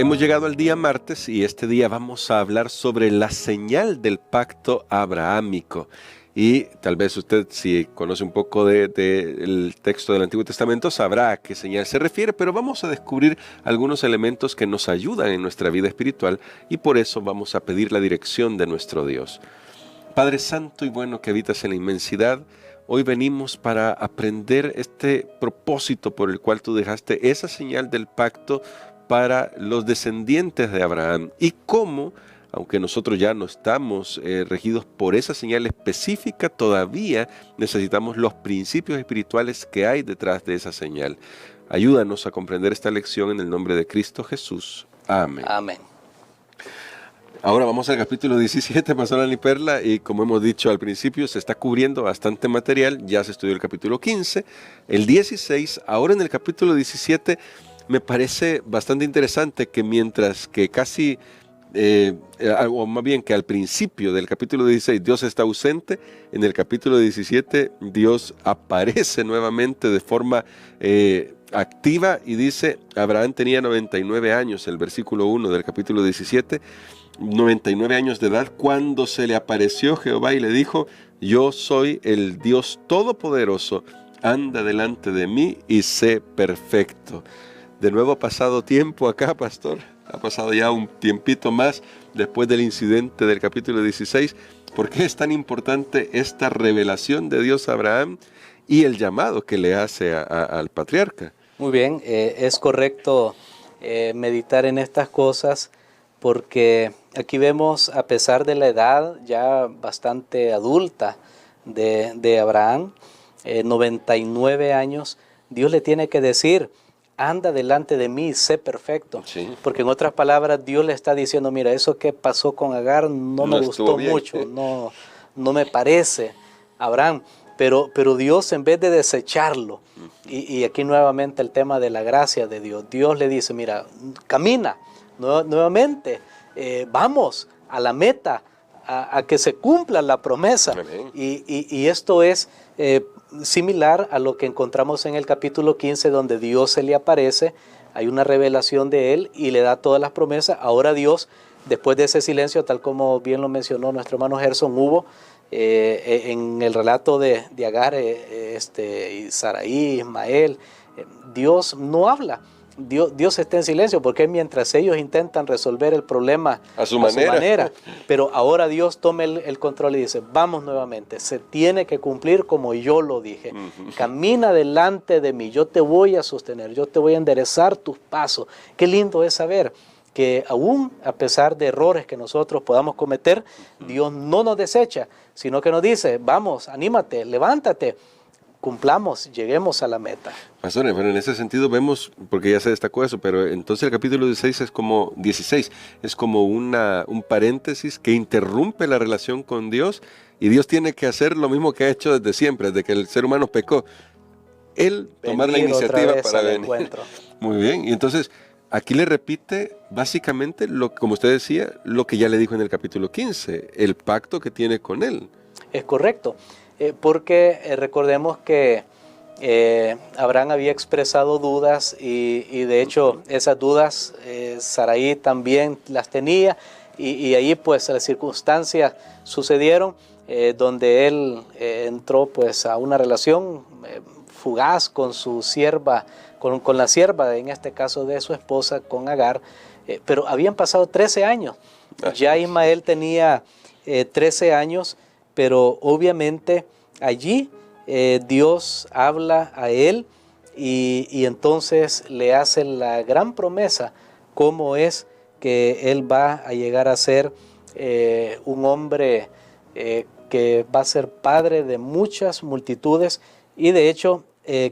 Hemos llegado al día martes y este día vamos a hablar sobre la señal del pacto abrahámico. Y tal vez usted, si conoce un poco del texto del Antiguo Testamento, sabrá a qué señal se refiere, pero vamos a descubrir algunos elementos que nos ayudan en nuestra vida espiritual y por eso vamos a pedir la dirección de nuestro Dios. Padre Santo y bueno que habitas en la inmensidad, hoy venimos para aprender este propósito por el cual tú dejaste esa señal del pacto para los descendientes de Abraham y cómo, aunque nosotros ya no estamos regidos por esa señal específica, todavía necesitamos los principios espirituales que hay detrás de esa señal. Ayúdanos a comprender esta lección en el nombre de Cristo Jesús. Amén. Amén. Ahora vamos al capítulo 17, Pastor Ani Perla, y como hemos dicho al principio, se está cubriendo bastante material. Ya se estudió el capítulo 15, el 16, ahora en el capítulo 17 me parece bastante interesante que mientras que casi, o más bien que al principio del capítulo 16 Dios está ausente, en el capítulo 17 Dios aparece nuevamente de forma activa y dice, Abraham tenía 99 años, el versículo 1 del capítulo 17, 99 años de edad, cuando se le apareció Jehová y le dijo, yo soy el Dios Todopoderoso, anda delante de mí y sé perfecto. De nuevo ha pasado tiempo acá, pastor, ha pasado ya un tiempito más después del incidente del capítulo 16. ¿Por qué es tan importante esta revelación de Dios a Abraham y el llamado que le hace al patriarca? Muy bien, es correcto meditar en estas cosas porque aquí vemos, a pesar de la edad ya bastante adulta de Abraham, 99 años, Dios le tiene que decir, anda delante de mí y sé perfecto. Sí. Porque en otras palabras Dios le está diciendo, mira, eso que pasó con Agar no me gustó mucho, no me parece, Abraham. Pero Dios, en vez de desecharlo, y aquí nuevamente el tema de la gracia de Dios, Dios le dice, mira, camina nuevamente, vamos a la meta, a que se cumpla la promesa. Y esto es similar a lo que encontramos en el capítulo 15, donde Dios se le aparece, hay una revelación de él y le da todas las promesas. Ahora Dios, después de ese silencio, tal como bien lo mencionó nuestro hermano Gerson, hubo en el relato de Agar, y Saraí, Ismael, Dios no habla. Dios está en silencio porque mientras ellos intentan resolver el problema a su manera, pero ahora Dios toma el control y dice, vamos nuevamente, se tiene que cumplir como yo lo dije. Camina delante de mí, yo te voy a sostener, yo te voy a enderezar tus pasos. Qué lindo es saber que aún a pesar de errores que nosotros podamos cometer, Dios no nos desecha, sino que nos dice, vamos, anímate, levántate, cumplamos, lleguemos a la meta. Pastores, bueno, en ese sentido vemos, porque ya se destacó eso, pero entonces el capítulo 16 es como un paréntesis que interrumpe la relación con Dios y Dios tiene que hacer lo mismo que ha hecho desde siempre, desde que el ser humano pecó. Él tomar la iniciativa para venir. Muy bien, y entonces aquí le repite básicamente, como usted decía, lo que ya le dijo en el capítulo 15, el pacto que tiene con él. Es correcto. Porque recordemos que Abraham había expresado dudas y de hecho esas dudas Saraí también las tenía y ahí pues las circunstancias sucedieron donde él entró pues a una relación fugaz con su sierva, con la sierva en este caso de su esposa, con Agar, pero habían pasado 13 años, ya Ismael tenía 13 años, pero obviamente allí Dios habla a él y entonces le hace la gran promesa, cómo es que él va a llegar a ser un hombre que va a ser padre de muchas multitudes y de hecho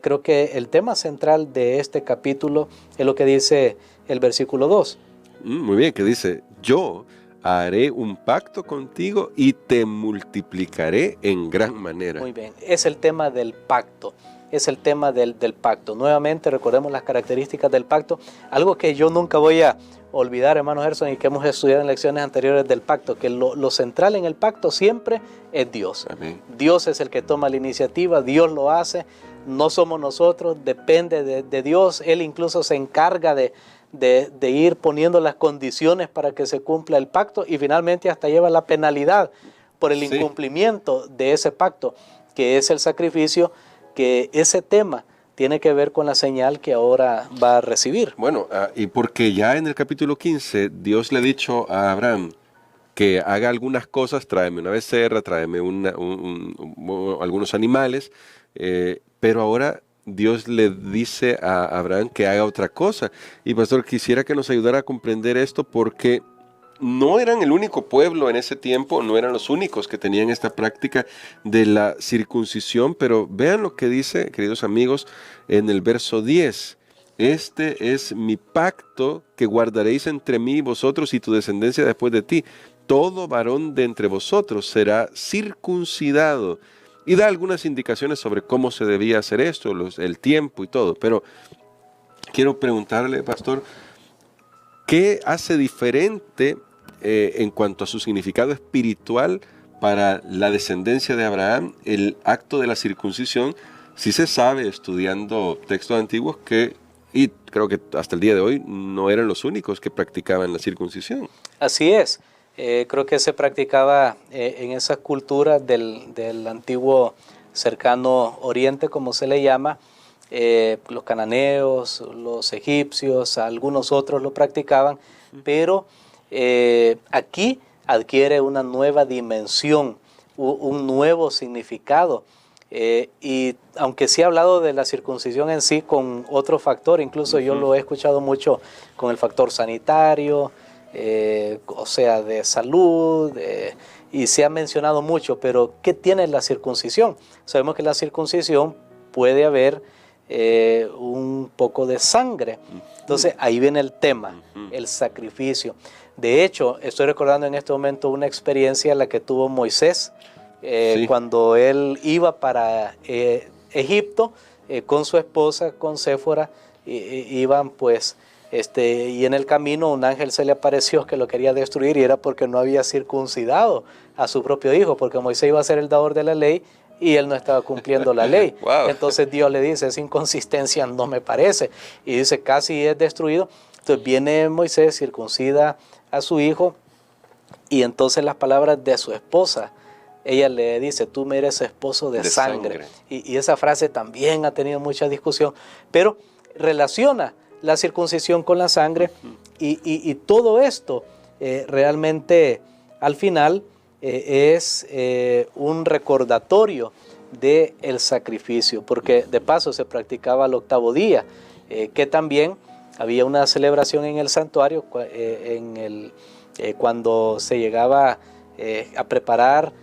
creo que el tema central de este capítulo es lo que dice el versículo 2. Muy bien, que dice, yo haré un pacto contigo y te multiplicaré en gran manera. Muy bien, es el tema del pacto, es el tema del pacto. Nuevamente recordemos las características del pacto, algo que yo nunca voy a olvidar, hermano Gerson, y que hemos estudiado en lecciones anteriores del pacto, que lo central en el pacto siempre es Dios. Amén. Dios es el que toma la iniciativa, Dios lo hace, no somos nosotros, depende de Dios. Él incluso se encarga de de ir poniendo las condiciones para que se cumpla el pacto y finalmente hasta lleva la penalidad por el incumplimiento de ese pacto, que es el sacrificio, que ese tema tiene que ver con la señal que ahora va a recibir. Bueno, y porque ya en el capítulo 15 Dios le ha dicho a Abraham que haga algunas cosas, tráeme una becerra, tráeme algunos animales, pero ahora Dios le dice a Abraham que haga otra cosa. Y pastor, quisiera que nos ayudara a comprender esto porque no eran el único pueblo en ese tiempo, no eran los únicos que tenían esta práctica de la circuncisión, pero vean lo que dice, queridos amigos, en el verso 10. Este es mi pacto que guardaréis entre mí y vosotros y tu descendencia después de ti. Todo varón de entre vosotros será circuncidado. Y da algunas indicaciones sobre cómo se debía hacer esto, el tiempo y todo. Pero quiero preguntarle, pastor, ¿qué hace diferente en cuanto a su significado espiritual para la descendencia de Abraham el acto de la circuncisión? Si se sabe, estudiando textos antiguos, que, y creo que hasta el día de hoy, no eran los únicos que practicaban la circuncisión. Así es. Creo que se practicaba en esas culturas del antiguo cercano oriente, como se le llama, los cananeos, los egipcios, algunos otros lo practicaban, pero aquí adquiere una nueva dimensión, un nuevo significado. Y aunque sí he hablado de la circuncisión en sí con otro factor, incluso yo lo he escuchado mucho con el factor sanitario, o sea, de salud, y se ha mencionado mucho, pero ¿qué tiene la circuncisión? Sabemos que la circuncisión puede haber un poco de sangre. Entonces ahí viene el tema, el sacrificio. De hecho, estoy recordando en este momento una experiencia en la que tuvo Moisés cuando él iba para Egipto con su esposa, con Séfora, iban pues... y en el camino un ángel se le apareció que lo quería destruir y era porque no había circuncidado a su propio hijo, porque Moisés iba a ser el dador de la ley y él no estaba cumpliendo la ley. Wow. Entonces Dios le dice, esa inconsistencia no me parece, y dice, casi es destruido. Entonces viene Moisés, circuncida a su hijo, y entonces las palabras de su esposa, ella le dice, tú me eres esposo de sangre. Y esa frase también ha tenido mucha discusión, pero relaciona la circuncisión con la sangre, y todo esto realmente al final es un recordatorio del sacrificio, porque de paso se practicaba el octavo día, que también había una celebración en el santuario cuando se llegaba a preparar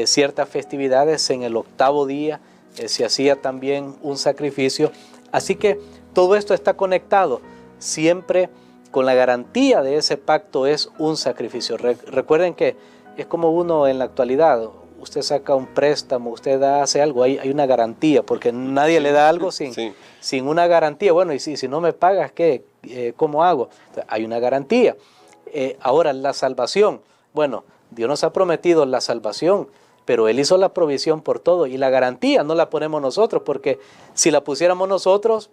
ciertas festividades. En el octavo día se hacía también un sacrificio, así que todo esto está conectado, siempre con la garantía de ese pacto es un sacrificio. Recuerden que es como uno en la actualidad, usted saca un préstamo, usted hace algo, hay una garantía, porque nadie le da algo sin una garantía. Bueno, y si no me pagas, ¿qué? ¿Cómo hago? Entonces, hay una garantía. Ahora, la salvación, bueno, Dios nos ha prometido la salvación, pero Él hizo la provisión por todo, y la garantía no la ponemos nosotros, porque si la pusiéramos nosotros,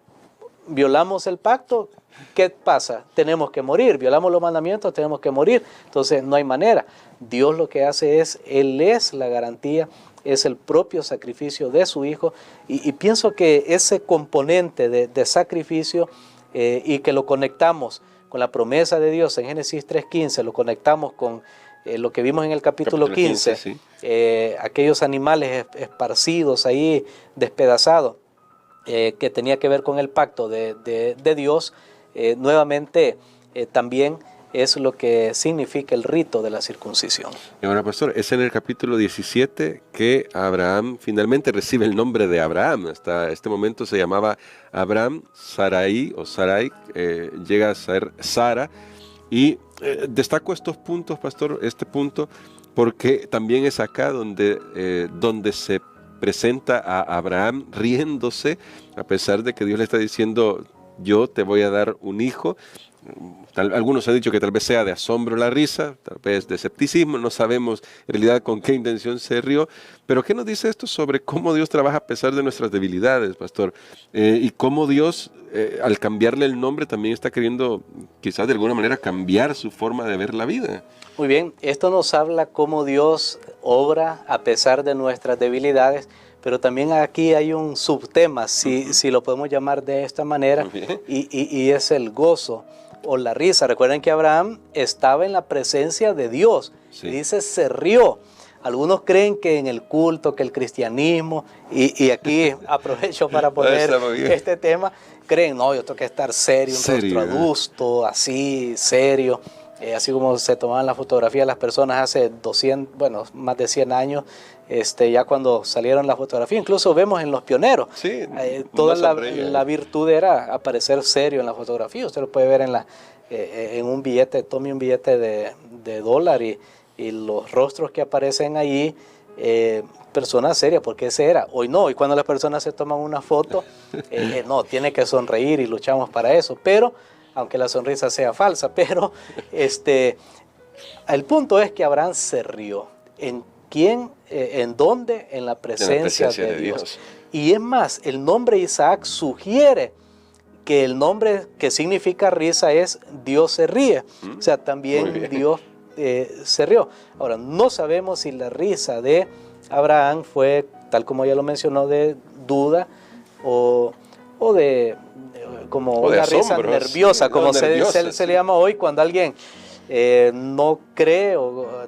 violamos el pacto, ¿qué pasa? Tenemos que morir, violamos los mandamientos, tenemos que morir, entonces no hay manera. Dios lo que hace es, Él es la garantía, es el propio sacrificio de su Hijo, y pienso que ese componente de sacrificio, y que lo conectamos con la promesa de Dios en Génesis 3.15, lo conectamos con lo que vimos en el capítulo 15, sí. aquellos animales esparcidos ahí, despedazados, que tenía que ver con el pacto de Dios, nuevamente también es lo que significa el rito de la circuncisión. Y ahora, pastor, es en el capítulo 17 que Abraham finalmente recibe el nombre de Abraham. Hasta este momento se llamaba Abraham, Sarai, llega a ser Sara. Y destaco estos puntos, pastor, este punto, porque también es acá donde se presenta a Abraham riéndose, a pesar de que Dios le está diciendo, yo te voy a dar un hijo. Algunos han dicho que tal vez sea de asombro la risa, tal vez de escepticismo, no sabemos en realidad con qué intención se rió, pero ¿qué nos dice esto sobre cómo Dios trabaja a pesar de nuestras debilidades, pastor? Y cómo Dios, al cambiarle el nombre, también está queriendo quizás de alguna manera cambiar su forma de ver la vida. Muy bien, esto nos habla cómo Dios obra a pesar de nuestras debilidades, pero también aquí hay un subtema, si lo podemos llamar de esta manera, y es el gozo o la risa. Recuerden que Abraham estaba en la presencia de Dios, sí. Y dice se rió. Algunos creen que en el culto, que el cristianismo, y aquí aprovecho para poner este tema, creen, no, yo tengo que estar serio, un rostro adusto, así, serio. Así como se tomaban las fotografías las personas hace 200, bueno, más de 100 años, ya cuando salieron las fotografías, incluso vemos en los pioneros, sí, toda la virtud era aparecer serio en la fotografía. Usted lo puede ver en un billete, tome un billete de dólar y los rostros que aparecen allí, personas serias, porque ese era. Hoy no, y cuando las personas se toman una foto, no, tiene que sonreír y luchamos para eso, pero aunque la sonrisa sea falsa, pero el punto es que Abraham se rió. ¿En quién? ¿En dónde? En la presencia de Dios. Y es más, el nombre Isaac sugiere que el nombre que significa risa es Dios se ríe. O sea, también Dios se rió. Ahora, no sabemos si la risa de Abraham fue, tal como ya lo mencionó, de duda o de como una risa nerviosa, como se le llama hoy cuando alguien no cree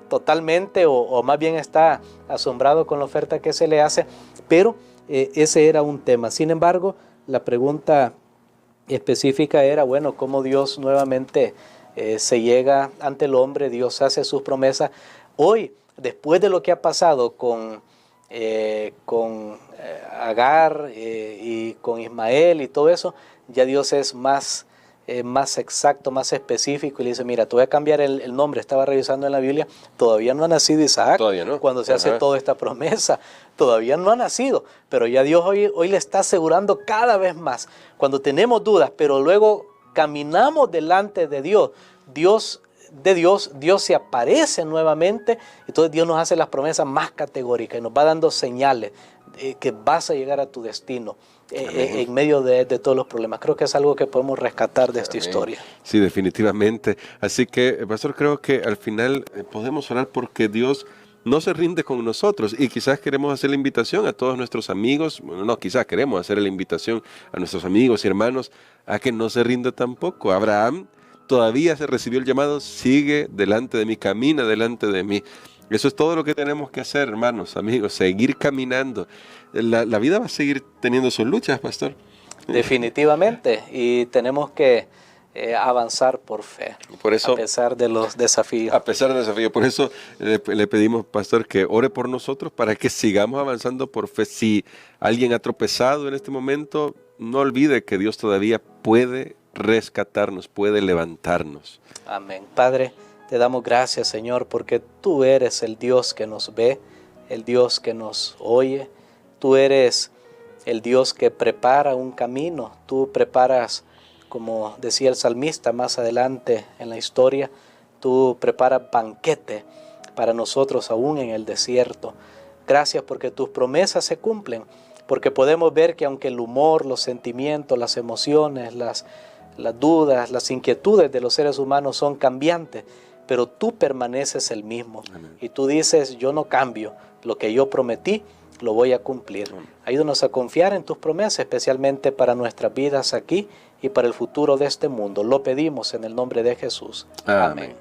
totalmente o más bien está asombrado con la oferta que se le hace, pero ese era un tema. Sin embargo, la pregunta específica era, bueno, cómo Dios nuevamente se llega ante el hombre, Dios hace sus promesas. Hoy, después de lo que ha pasado con Agar y con Ismael y todo eso, ya Dios es más exacto, más específico y le dice, mira, te voy a cambiar el nombre. Estaba revisando en la Biblia, todavía no ha nacido Isaac, todavía no. Cuando se hace toda esta promesa, todavía no ha nacido, pero ya Dios hoy le está asegurando cada vez más. Cuando tenemos dudas, pero luego caminamos delante de Dios, Dios se aparece nuevamente, entonces Dios nos hace las promesas más categóricas y nos va dando señales que vas a llegar a tu destino en medio de todos los problemas. Creo que es algo que podemos rescatar de esta historia. Sí, definitivamente. Así que, pastor, creo que al final podemos orar porque Dios no se rinde con nosotros y quizás queremos hacer la invitación a todos nuestros amigos, bueno, no, quizás queremos hacer la invitación a nuestros amigos y hermanos a que no se rinda tampoco. Abraham todavía se recibió el llamado, sigue delante de mí, camina delante de mí. Eso es todo lo que tenemos que hacer, hermanos, amigos, seguir caminando. La vida va a seguir teniendo sus luchas, pastor. Definitivamente, y tenemos que avanzar por fe, por eso, a pesar de los desafíos. A pesar de los desafíos, por eso le pedimos, pastor, que ore por nosotros para que sigamos avanzando por fe. Si alguien ha tropezado en este momento, no olvide que Dios todavía puede rescatarnos, puede levantarnos. Amén. Padre, te damos gracias, Señor, porque tú eres el Dios que nos ve, el Dios que nos oye. Tú eres el Dios que prepara un camino. Tú preparas, como decía el salmista más adelante en la historia, tú preparas banquete para nosotros aún en el desierto. Gracias porque tus promesas se cumplen, porque podemos ver que aunque el humor, los sentimientos, las emociones, las dudas, las inquietudes de los seres humanos son cambiantes, pero tú permaneces el mismo. Amén. Y tú dices, yo no cambio, lo que yo prometí lo voy a cumplir. Amén. Ayúdanos a confiar en tus promesas, especialmente para nuestras vidas aquí y para el futuro de este mundo. Lo pedimos en el nombre de Jesús. Amén. Amén.